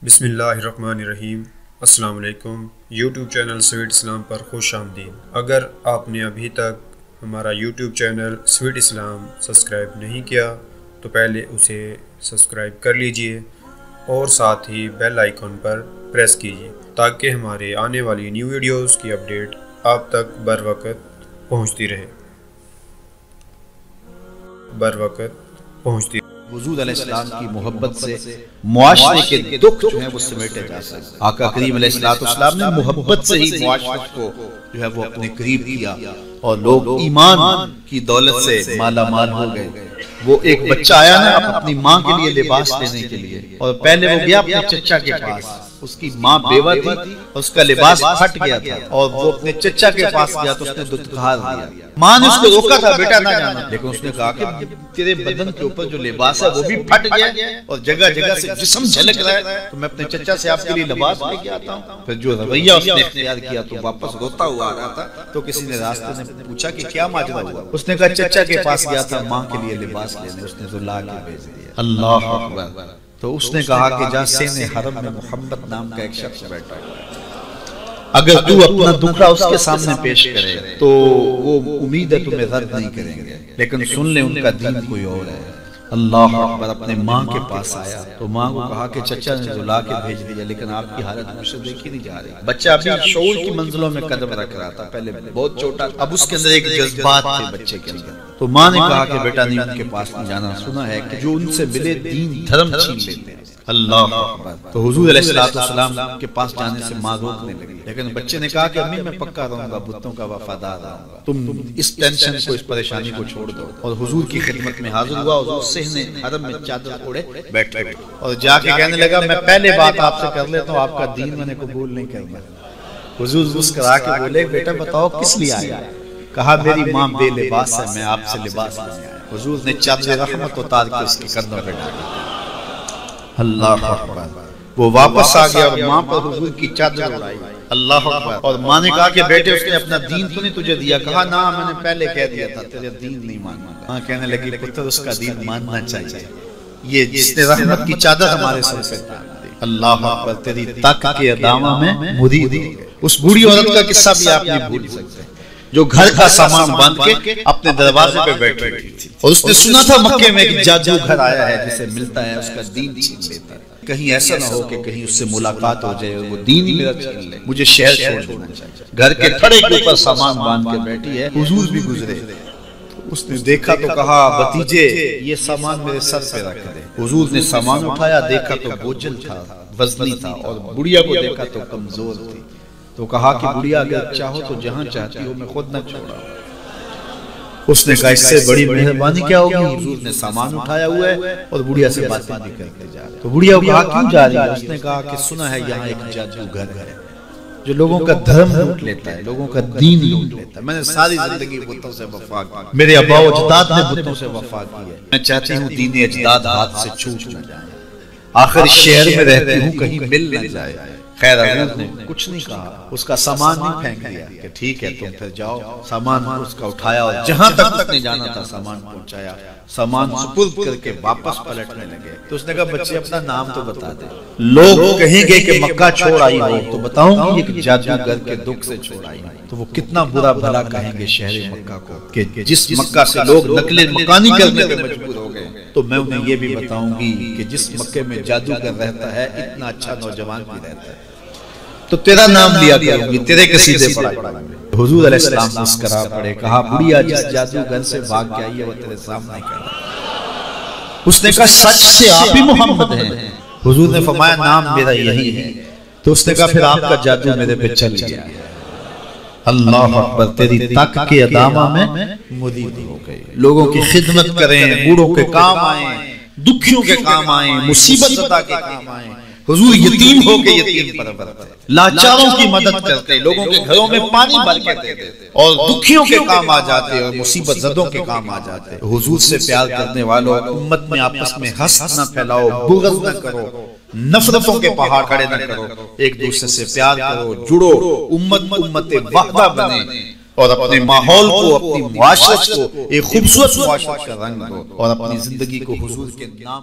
बिस्मिल्लाहिर्रहमानिर्रहीम। अस्सलाम वालेकुम। यूट्यूब चैनल स्वीट इस्लाम पर खुश आमदीद। अगर आपने अभी तक हमारा यूट्यूब चैनल स्वीट इस्लाम सब्सक्राइब नहीं किया तो पहले उसे सब्सक्राइब कर लीजिए और साथ ही बेल आइकॉन पर प्रेस कीजिए ताकि हमारे आने वाली न्यू वीडियोस की अपडेट आप तक बर वक्त पहुँचती रहे। हुजूर अलैहिस्सलाम की मोहब्बत से मुआशरे के दुख जो है वो समेटे जा सकते। आका करीम अलैहिस्सलाम ने मोहब्बत से ही मुआशरे को जो है वो अपने करीब किया और लोग ईमान की दौलत से माला माल हो गए। वो एक बच्चा आया ना अपनी माँ के लिए लिबास लेने के लिए, और पहले वो गया अपने चचा के पास। उसकी माँ बेवा थी और उसका लिबास फट गया था और वो अपने चचा के पास गया तो उसने दुत्कार दिया। माँ ने उसको रोका था, बेटा ना जाना, लेकिन उसने कहा कि तेरे बदन के ऊपर जो लिबास है वो भी फट गया और जगह जगह से जिस्म झलक रहा है, तो मैं अपने चचा से आपके लिए लिबास लेके आता हूँ। फिर जो रवैया उसने इख्तियार किया तो वापस रोता हुआ आ रहा था, तो किसी ने रास्ते में पूछा कि क्या माजरा हुआ। उसने कहा चचा के पास गया था माँ के लिए लिबास लेने, उसने तो ला के भेज दिया। अल्लाह अकबर। तो उसने कहा कि जहाँ सेने हरम में मोहम्मद नाम का एक शख्स बैठा हुआ है, अगर तू अपना दुखड़ा उसके सामने पेश करे तो वो उम्मीद है तुम्हें रद्द नहीं करेंगे, लेकिन सुन ले उनका दीन कोई और है। अल्लाह अकबर। अपने माँ के पास आया तो माँ को कहा कि चचा ने बुला के भेज दिया, लेकिन आपकी हालत मुझसे देखी नहीं जा रही। बच्चा अभी शऊर की मंजिलों में कदम रख रहा था, पहले बहुत छोटा, अब उसके अंदर एक जज्बात थे बच्चे के अंदर। तो माँ ने कहा कि बेटा नहीं उनके पास नहीं जाना, सुना है कि जो उनसे मिले दीन धर्म छीन लेते हैं। अल्लाह अकबर। तो हुजूर अलैहिस्सलाम के पास जाने से माँ रोकने लगी, लेकिन बच्चे ने कहा कि अम्मी मैं पक्का रहूंगा, बुतों का वफादार रहूंगा, तुम इस टेंशन को, इस परेशानी को छोड़ दो। और हुजूर की खिदमत में हाजिर हुआ। हुजूर सेहने हरम में चादर ओढ़े बैठे और जाके कहने लगा मैं पहले बात आपसे कर लेता हूँ, आपका दीन मैंने कबूल नहीं करना। हुजूर मुस्कुरा के बोले बेटा बताओ किस लिए आया। कहा मेरी माँ बेलिबास है, मैं आपसे लिबास लेने आया। हुजूर ने चादर रहमत उतार के उसके कंधों पे डाली। अल्लाह अकबर। वो वापस आ गया और माँ पर हुजूर की चादर उड़ाई। अल्लाह अकबर। और माँ ने कहा कि बेटे उसने अपना दीन तो नहीं तुझे दिया। कहा ना मैंने पहले कह दिया था तेरे दीन नहीं मानना। माँ कहने लगी पुत्र उसका दीन मानना चाहिए, ये जिसने रहमत की चादर हमारे सर पे डाल दी। अल्लाह अकबर। तेरी तक के अदामा में मुरीद हो गए। उस बूढ़ी औरत का किस्सा भी आप नहीं भूल सकते जो घर का सामान बांध के अपने दरवाजे पे बैठी थी और उसने सुना था मक्के में कि जादूगर आया है जिसे मिलता है उसका दीन छीन लेता है। कहीं ऐसा ना हो कि कहीं उससे मुलाकात हो जाए और वो दीन ही मेरा छीन ले, मुझे शहर छोड़ देना चाहिए। घर के थड़े के ऊपर सामान बांध के बैठी है। हुजूर भी गुजरे, उसने देखा तो कहा भतीजे ये सामान मेरे सर पे रख दे। हुजूर ने सामान उठाया, देखा तो बोझल था, वजनी था, और बुढ़िया को देखा तो कमजोर थी। तो कहा कि बुढ़िया अगर चाहो तो जहां चाहती हो मैं खुद न छोड़ा। उसने कहा इससे बड़ी मेहरबानी क्या होगी। हुजूर ने सामान उठाया हुआ है और बुढ़िया से बातें भी करते जा रहे। तो बुढ़िया को कहा क्यों जा रही है। उसने कहा कि सुना है यहाँ एक जादूगर है जो लोगों का धर्म लूट लेता है, लोगों का दीन लूट लेता है। मैंने सारी जिंदगी बुतों से वफा की, मेरे अब्बा अजदाद ने बुतों से वफा की है, मैं चाहती हूँ दीन अजदाद हाथ से छूट न जाए। आखिर शहर में रहती हूँ कहीं मिल न जाए। खैर हुजूर ने कुछ नहीं कहा, उसका सामान भी फेंक दिया कि ठीक है तुम फिर जाओ। सामान उसका उठाया और जहां तक नहीं जाना था सामान पहुंचाया। सामान सुपुर्द करके वापस पलटने लगे तो उसने कहा बच्चे अपना नाम तो बता दे, लोग कहेंगे कि मक्का छोड़ आई हो तो बताऊंगी कि जादूगर के दुख से छोड़ आई। तो वो कितना बुरा भला कहेंगे शहर मक्का को कि जिस मक्का से लोग नकले मकानी करने पे मजबूर हो गए। तो मैं उन्हें ये भी बताऊंगी कि जिस मक्के में जादूगर रहता है इतना अच्छा नौजवान भी रहता है, तो तेरा नाम लिया करूंगी, तेरे कसीदे पढ़ाऊंगी। हुजूर अलैहिस्सलाम मुस्कुरा पड़े। कहा बुढ़िया जिस जादूगर से भाग के आई है वो तेरे सामने खड़ा। उसने कहा सच से आप ही मोहम्मद हैं। हुजूर ने फरमाया नाम मेरा यही है। तो उसने कहा फिर आपका जादू मेरे पे चल गया। अल्लाह अकबर। तेरी तक के अदामा में मुरीद हो गए। लोगों की खिदमत करें, बूढ़ों के काम आए, दुखियों के काम आए, मुसीबत ज़दा के काम आए। हुजूर यतीम हो के यतीम परवर थे, लाचारों की मदद करते, लोगों के घरों में पानी भर के देते और दुखियों के काम आ जाते और मुसीबत ज़दों के काम आ जाते। हुजूर से प्यार करने वालों उम्मत में आपस में हसद न फैलाओ, बुग़्ज़ न करो, नफरतों के पहाड़ खड़े न करो, एक दूसरे से प्यार करो, जुड़ो, उम्मत वाहदा बने और अपने माहौल को, अपनी मुआशरत को एक खूबसूरत मुआशरत का रंग दो और अपनी जिंदगी को हुजूर के नाम